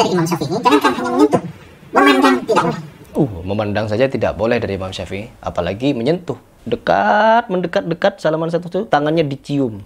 dari Imam Syafi'i, jangankan hanya menyentuh, memandang tidak boleh. Memandang saja tidak boleh dari Imam Syafi'i, apalagi menyentuh. Mendekat, salaman satu tangannya dicium.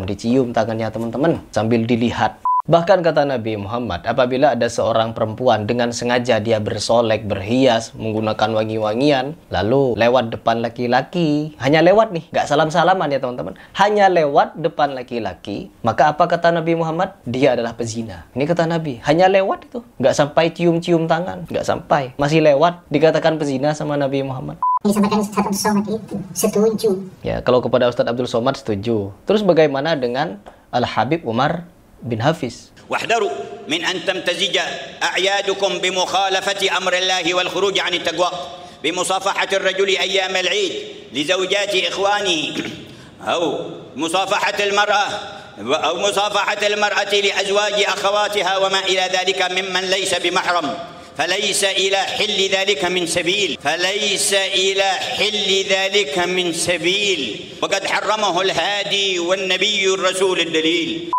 Dicium tangannya teman-teman sambil dilihat. Bahkan kata Nabi Muhammad, apabila ada seorang perempuan dengan sengaja dia bersolek, berhias, menggunakan wangi-wangian, lalu lewat depan laki-laki, hanya lewat nih, nggak salam-salaman ya teman-teman, hanya lewat depan laki-laki, maka apa kata Nabi Muhammad? Dia adalah pezina. Ini kata Nabi, hanya lewat itu, nggak sampai cium-cium tangan, nggak sampai, masih lewat, dikatakan pezina sama Nabi Muhammad. Disampaikan Ustaz Abdul Somad itu setuju. Ya, kalau kepada Ustaz Abdul Somad setuju. Terus bagaimana dengan Al-Habib Umar bin Hafiz? واحذروا من أن تمتزج أعيادكم بمخالفة أمر الله والخروج عن التقوى بمصافحة الرجل أيام العيد لزوجات إخوانه أو مصافحة المرأة لأزواج أخواتها وما إلى ذلك ممن ليس بمحرم فليس إلى حل ذلك من سبيل وقد حرمه الهادي والنبي الرسول الدليل.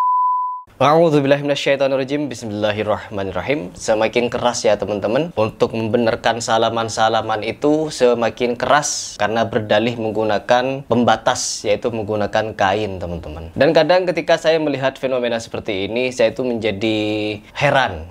A'udzubillahiminasyaitonirrajim. Bismillahirrahmanirrahim. Semakin keras ya teman-teman. Untuk membenarkan salaman-salaman itu semakin keras karena berdalih menggunakan pembatas, yaitu menggunakan kain teman-teman. Dan kadang ketika saya melihat fenomena seperti ini, saya itu menjadi heran.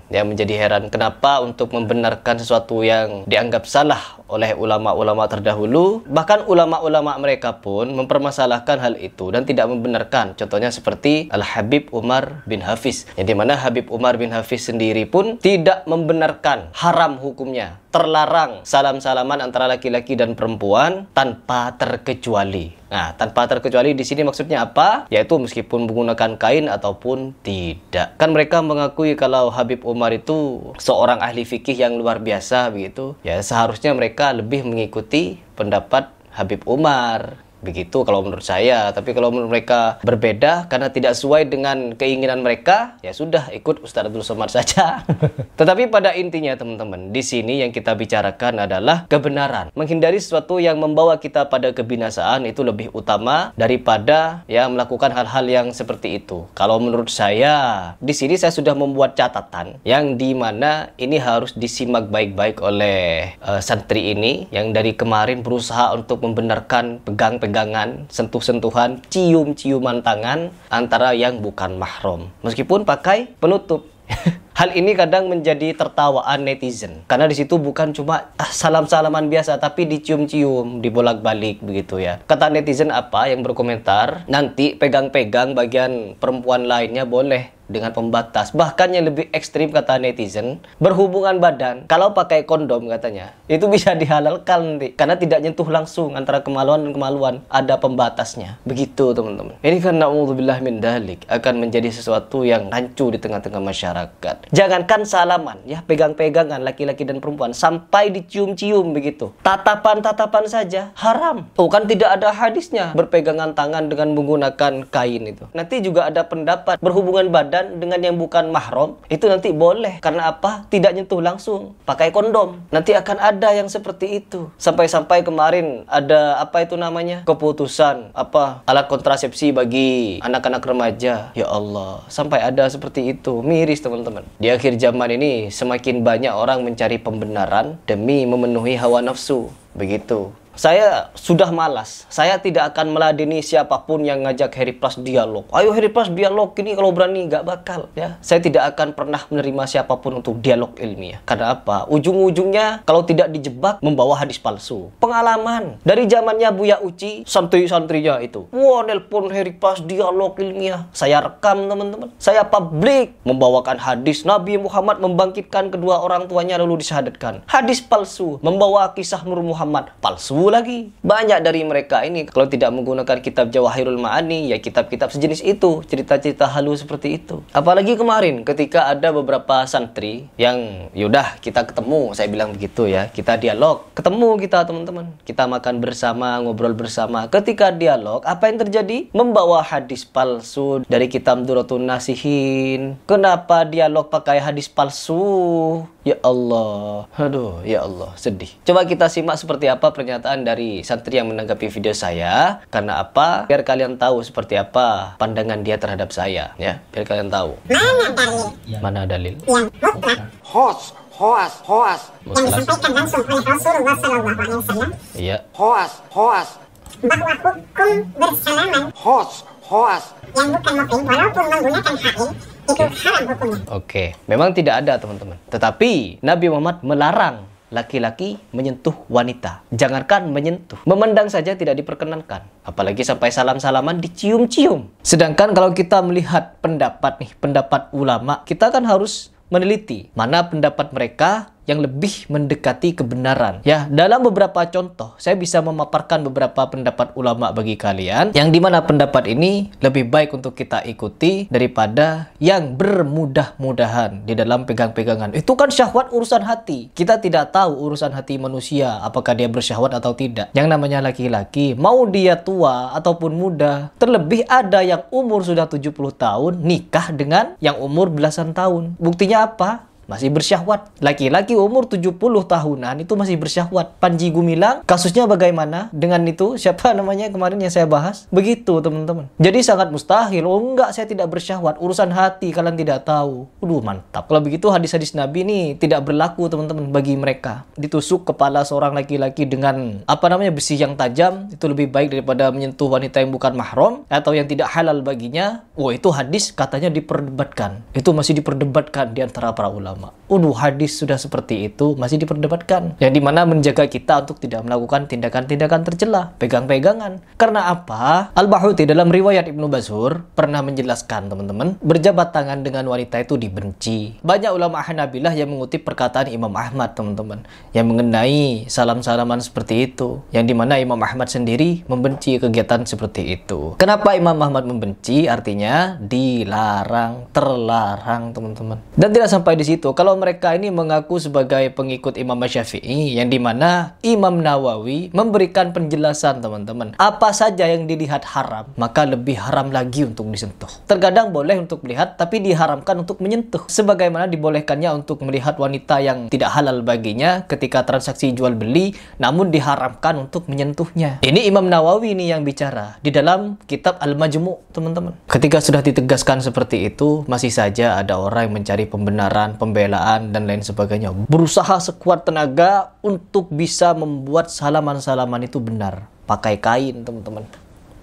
Kenapa untuk membenarkan sesuatu yang dianggap salah oleh ulama-ulama terdahulu, bahkan ulama-ulama mereka pun mempermasalahkan hal itu dan tidak membenarkan. Contohnya seperti Al-Habib Umar bin Hafiz, yang dimana Habib Umar bin Hafiz sendiri pun tidak membenarkan, haram hukumnya, terlarang salam-salaman antara laki-laki dan perempuan tanpa terkecuali. Nah, tanpa terkecuali di sini maksudnya apa? Yaitu meskipun menggunakan kain ataupun tidak. Kan mereka mengakui kalau Habib Umar itu seorang ahli fikih yang luar biasa begitu. Ya, seharusnya mereka lebih mengikuti pendapat Habib Umar. Begitu kalau menurut saya. Tapi kalau menurut mereka berbeda karena tidak sesuai dengan keinginan mereka, ya sudah, ikut Ustaz Abdul Somad saja. Tetapi pada intinya teman-teman, di sini yang kita bicarakan adalah kebenaran. Menghindari sesuatu yang membawa kita pada kebinasaan itu lebih utama daripada ya melakukan hal-hal yang seperti itu. Kalau menurut saya, di sini saya sudah membuat catatan yang dimana ini harus disimak baik-baik oleh santri ini yang dari kemarin berusaha untuk membenarkan pegangan, sentuh-sentuhan, cium-ciuman tangan antara yang bukan mahram, meskipun pakai penutup. Hal ini kadang menjadi tertawaan netizen karena di situ bukan cuma salam-salaman biasa, tapi dicium-cium, dibolak-balik begitu ya. Kata netizen apa yang berkomentar, nanti pegang-pegang bagian perempuan lainnya boleh dengan pembatas. Bahkan yang lebih ekstrim kata netizen, berhubungan badan kalau pakai kondom katanya itu bisa dihalalkan nanti karena tidak nyentuh langsung antara kemaluan dan kemaluan, ada pembatasnya. Begitu teman-teman. Ini kan na'udzubillah min dalik akan menjadi sesuatu yang rancu di tengah-tengah masyarakat. Jangankan salaman ya, pegang-pegangan laki-laki dan perempuan sampai dicium-cium begitu, tatapan-tatapan saja haram. Kan tidak ada hadisnya berpegangan tangan dengan menggunakan kain itu. Nanti juga ada pendapat berhubungan badan dengan yang bukan mahram itu nanti boleh karena apa? Tidak nyentuh langsung, pakai kondom. Nanti akan ada yang seperti itu. Sampai-sampai kemarin ada apa itu namanya? Keputusan alat kontrasepsi bagi anak-anak remaja. Ya Allah, sampai ada seperti itu. Miris teman-teman. Di akhir zaman ini semakin banyak orang mencari pembenaran demi memenuhi hawa nafsu. Begitu. Saya sudah malas. Saya tidak akan meladeni siapapun yang ngajak Harry Plus dialog. Ayo Harry Plus dialog ini, kalau berani nggak bakal ya. Saya tidak akan pernah menerima siapapun untuk dialog ilmiah. Karena apa? Ujung-ujungnya kalau tidak dijebak membawa hadis palsu. Pengalaman dari zamannya Buya Uci, santri-santrinya itu. Wah, nelpon Harry Plus dialog ilmiah. Saya rekam teman-teman. Saya publik membawakan hadis Nabi Muhammad membangkitkan kedua orang tuanya lalu disyahadatkan. Hadis palsu. Membawa kisah Nur Muhammad palsu lagi. Banyak dari mereka ini kalau tidak menggunakan kitab Jawahirul Ma'ani ya kitab-kitab sejenis itu, cerita-cerita halu seperti itu. Apalagi kemarin ketika ada beberapa santri yang yaudah kita ketemu, saya bilang begitu ya, kita dialog, ketemu kita teman-teman, kita makan bersama, ngobrol bersama. Ketika dialog, apa yang terjadi? Membawa hadis palsu dari kitab Duratun Nasihin. Kenapa dialog pakai hadis palsu? Ya Allah, aduh, ya Allah, sedih. Coba kita simak seperti apa pernyataan perbedaan dari santri yang menanggapi video saya. Karena apa? Biar kalian tahu seperti apa pandangan dia terhadap saya, ya. Biar kalian tahu. Mana dalil? Yang mutlak yang disampaikan langsung oleh Rasulullah SAW. Iya. Bahwa hukum bersalaman yang bukan mukim walaupun menggunakan hail itu haram hukumnya. Oke, memang tidak ada teman-teman. Tetapi Nabi Muhammad melarang laki-laki menyentuh wanita. Jangankan menyentuh, memandang saja tidak diperkenankan. Apalagi sampai salam-salaman dicium-cium. Sedangkan kalau kita melihat pendapat ulama, kita kan harus meneliti mana pendapat mereka yang lebih mendekati kebenaran. Ya, dalam beberapa contoh, saya bisa memaparkan beberapa pendapat ulama bagi kalian, yang dimana pendapat ini lebih baik untuk kita ikuti daripada yang bermudah-mudahan di dalam pegang-pegangan. Itu kan syahwat urusan hati. Kita tidak tahu urusan hati manusia, apakah dia bersyahwat atau tidak. Yang namanya laki-laki, mau dia tua ataupun muda, terlebih ada yang umur sudah 70 tahun, nikah dengan yang umur belasan tahun. Buktinya apa? Masih bersyahwat. Laki-laki umur 70 tahunan itu masih bersyahwat. Panji Gumilang, kasusnya bagaimana dengan itu? Siapa namanya kemarin yang saya bahas? Begitu teman-teman. Jadi sangat mustahil. Oh enggak, saya tidak bersyahwat. Urusan hati kalian tidak tahu. Mantap. Kalau begitu hadis-hadis Nabi ini tidak berlaku teman-teman bagi mereka. Ditusuk kepala seorang laki-laki dengan besi yang tajam, itu lebih baik daripada menyentuh wanita yang bukan mahram atau yang tidak halal baginya. Itu hadis katanya diperdebatkan. Itu masih diperdebatkan di antara para ulama. Hadis sudah seperti itu masih diperdebatkan. Yang dimana menjaga kita untuk tidak melakukan tindakan-tindakan tercela, pegang-pegangan. Karena apa? Al-Bahuti dalam riwayat Ibnu Bazur pernah menjelaskan teman-teman, berjabat tangan dengan wanita itu dibenci. Banyak ulama Hanabilah yang mengutip perkataan Imam Ahmad teman-teman, yang mengenai salam-salaman seperti itu. Yang dimana Imam Ahmad sendiri membenci kegiatan seperti itu. Kenapa Imam Ahmad membenci? Artinya dilarang, terlarang teman-teman. Dan tidak sampai di situ. Kalau mereka ini mengaku sebagai pengikut Imam Syafi'i, yang dimana Imam Nawawi memberikan penjelasan teman-teman, apa saja yang dilihat haram, maka lebih haram lagi untuk disentuh. Terkadang boleh untuk melihat, tapi diharamkan untuk menyentuh. Sebagaimana dibolehkannya untuk melihat wanita yang tidak halal baginya ketika transaksi jual beli, namun diharamkan untuk menyentuhnya. Ini Imam Nawawi ini yang bicara di dalam kitab Al-Majmu' teman-teman. Ketika sudah ditegaskan seperti itu, masih saja ada orang yang mencari pembenaran, pembelaan dan lain sebagainya, berusaha sekuat tenaga untuk bisa membuat salaman-salaman itu benar pakai kain teman-teman,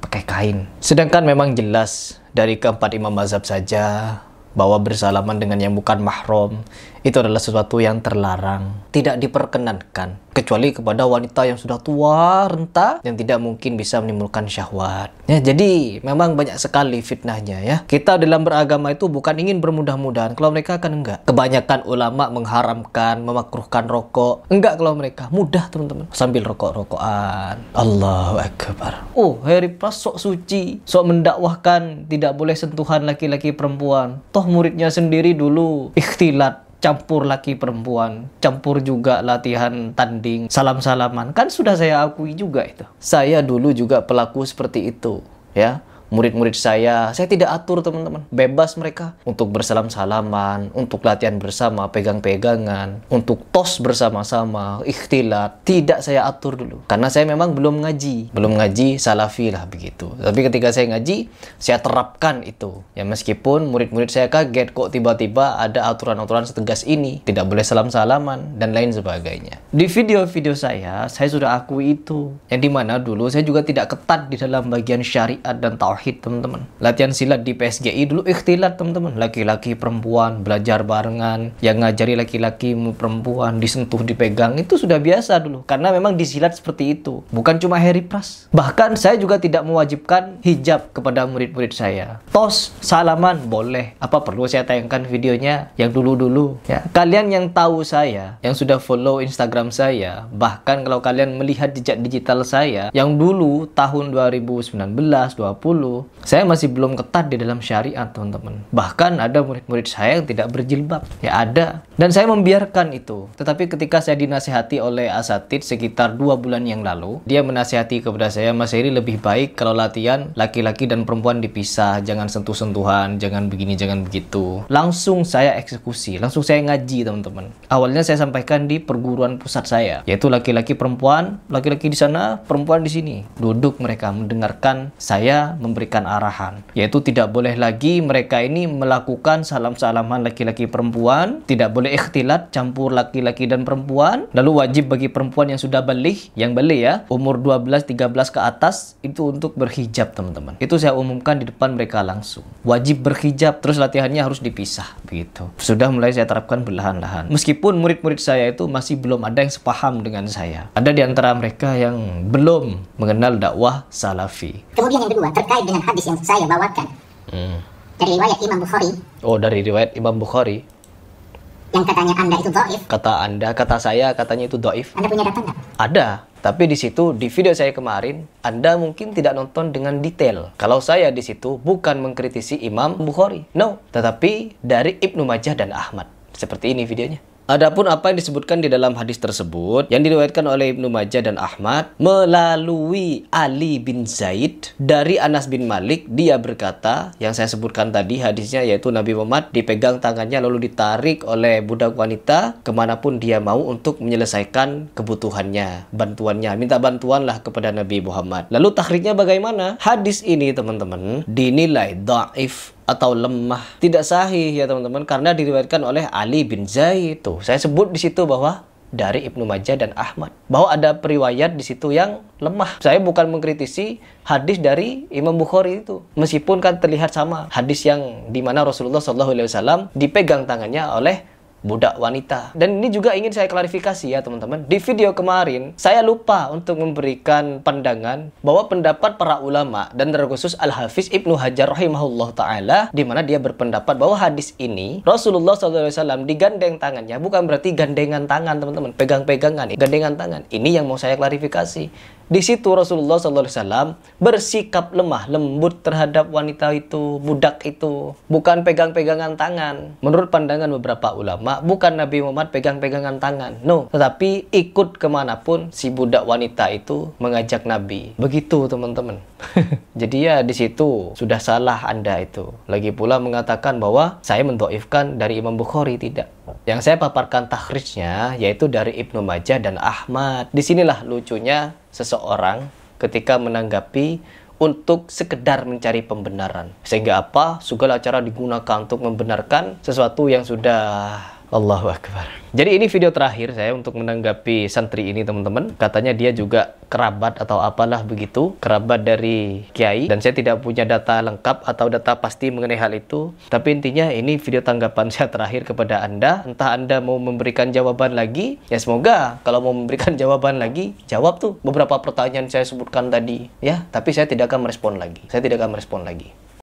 pakai kain. Sedangkan memang jelas dari keempat imam mazhab saja bahwa bersalaman dengan yang bukan mahram itu adalah sesuatu yang terlarang, tidak diperkenankan kecuali kepada wanita yang sudah tua, renta, yang tidak mungkin bisa menimbulkan syahwat. Ya, jadi memang banyak sekali fitnahnya ya. Kita dalam beragama itu bukan ingin bermudah-mudahan, kalau mereka kan enggak. Kebanyakan ulama mengharamkan, memakruhkan rokok. Enggak kalau mereka, mudah teman-teman. Sambil rokok-rokokan. Allahu Akbar. Hari pas sok suci, sok mendakwahkan tidak boleh sentuhan laki-laki perempuan. Toh muridnya sendiri dulu ikhtilat, campur laki perempuan, campur juga latihan tanding, salam-salaman. Kan sudah saya akui juga itu. Saya dulu juga pelaku seperti itu, ya. Murid-murid saya tidak atur teman-teman. Bebas mereka untuk bersalam-salaman, untuk latihan bersama, pegang-pegangan, untuk tos bersama-sama, ikhtilat. Tidak saya atur dulu. Karena saya memang belum ngaji. Belum ngaji salafi lah begitu. Tapi ketika saya ngaji, saya terapkan itu. Ya meskipun murid-murid saya kaget kok tiba-tiba ada aturan-aturan setegas ini. Tidak boleh salam-salaman dan lain sebagainya. Di video-video saya sudah akui itu. Yang dimana dulu saya juga tidak ketat di dalam bagian syariat dan tauhid teman-teman. Latihan silat di PSGI dulu ikhtilat teman-teman. Laki-laki perempuan belajar barengan, yang ngajari laki-laki perempuan disentuh, dipegang, itu sudah biasa dulu. Karena memang di silat seperti itu. Bukan cuma Harry Pras. Bahkan saya juga tidak mewajibkan hijab kepada murid-murid saya. Tos, salaman boleh. Apa perlu saya tayangkan videonya yang dulu-dulu ya? Kalian yang tahu saya, yang sudah follow Instagram saya, bahkan kalau kalian melihat jejak digital saya yang dulu tahun 2019, 20 itu. Saya masih belum ketat di dalam syariat, teman-teman. Bahkan ada murid-murid saya yang tidak berjilbab. Ya ada. Dan saya membiarkan itu. Tetapi ketika saya dinasihati oleh asatid sekitar 2 bulan yang lalu, dia menasihati kepada saya, Mas Heri, lebih baik kalau latihan laki-laki dan perempuan dipisah, jangan sentuh-sentuhan, jangan begini, jangan begitu. Langsung saya eksekusi, langsung saya ngaji, teman-teman. Awalnya saya sampaikan di perguruan pusat saya, yaitu laki-laki perempuan, laki-laki di sana, perempuan di sini. Duduk mereka mendengarkan saya memberikan arahan, yaitu tidak boleh lagi mereka ini melakukan salam-salaman laki-laki perempuan, tidak boleh ikhtilat campur laki-laki dan perempuan. Lalu wajib bagi perempuan yang sudah baligh, yang baligh ya, umur 12-13 ke atas, itu untuk berhijab, teman-teman. Itu saya umumkan di depan mereka langsung. Wajib berhijab, terus latihannya harus dipisah, begitu. Sudah mulai saya terapkan perlahan-lahan. Meskipun murid-murid saya itu masih belum ada yang sepaham dengan saya. Ada di antara mereka yang belum mengenal dakwah salafi. Kemudian yang kedua, terkait dengan hadis yang saya bawakan dari riwayat Imam Bukhari. Oh, dari riwayat Imam Bukhari. Yang katanya Anda itu dhaif. Kata Anda, kata saya, katanya itu dhaif. Anda punya data nggak? Ada. Tapi di situ, di video saya kemarin, Anda mungkin tidak nonton dengan detail. Kalau saya di situ bukan mengkritisi Imam Bukhari. No. Tetapi dari Ibnu Majah dan Ahmad. Seperti ini videonya. Adapun apa yang disebutkan di dalam hadis tersebut yang diriwayatkan oleh Ibnu Majah dan Ahmad melalui Ali bin Zaid dari Anas bin Malik, dia berkata, yang saya sebutkan tadi hadisnya, yaitu Nabi Muhammad dipegang tangannya lalu ditarik oleh budak wanita kemanapun dia mau untuk menyelesaikan kebutuhannya, bantuannya, minta bantuanlah kepada Nabi Muhammad. Lalu takhriknya bagaimana? Hadis ini, teman-teman, dinilai dhaif atau lemah, tidak sahih ya teman-teman, karena diriwayatkan oleh Ali bin Zaid. Tuh, saya sebut di situ bahwa dari Ibnu Majah dan Ahmad, bahwa ada periwayat di situ yang lemah. Saya bukan mengkritisi hadis dari Imam Bukhari itu, meskipun kan terlihat sama hadis yang dimana Rasulullah SAW dipegang tangannya oleh budak wanita. Dan ini juga ingin saya klarifikasi ya teman-teman. Di video kemarin saya lupa untuk memberikan pandangan bahwa pendapat para ulama dan terkhusus Al-Hafiz Ibnu Hajar rahimahullah ta'ala, di mana dia berpendapat bahwa hadis ini Rasulullah SAW digandeng tangannya, bukan berarti gandengan tangan teman-teman, pegang-pegangan, gandengan tangan. Ini yang mau saya klarifikasi. Di situ Rasulullah SAW bersikap lemah, lembut terhadap wanita itu, budak itu, bukan pegang-pegangan tangan. Menurut pandangan beberapa ulama, bukan Nabi Muhammad pegang-pegangan tangan, no, tetapi ikut kemanapun si budak wanita itu mengajak Nabi. Begitu teman-teman. Jadi ya di situ sudah salah Anda itu. Lagi pula mengatakan bahwa saya mendhaifkan dari Imam Bukhari, tidak. Yang saya paparkan takhrijnya yaitu dari Ibnu Majah dan Ahmad. Disinilah lucunya seseorang ketika menanggapi untuk sekedar mencari pembenaran. Sehingga apa? Segala cara digunakan untuk membenarkan sesuatu yang sudah Allahu Akbar. Jadi ini video terakhir saya untuk menanggapi santri ini teman-teman. Katanya dia juga kerabat atau apalah begitu, kerabat dari kiai, dan saya tidak punya data lengkap atau data pasti mengenai hal itu. Tapi intinya ini video tanggapan saya terakhir kepada Anda. Entah Anda mau memberikan jawaban lagi, ya semoga kalau mau memberikan jawaban lagi, jawab tuh beberapa pertanyaan saya sebutkan tadi ya. Tapi saya tidak akan merespon lagi. Saya tidak akan merespon lagi.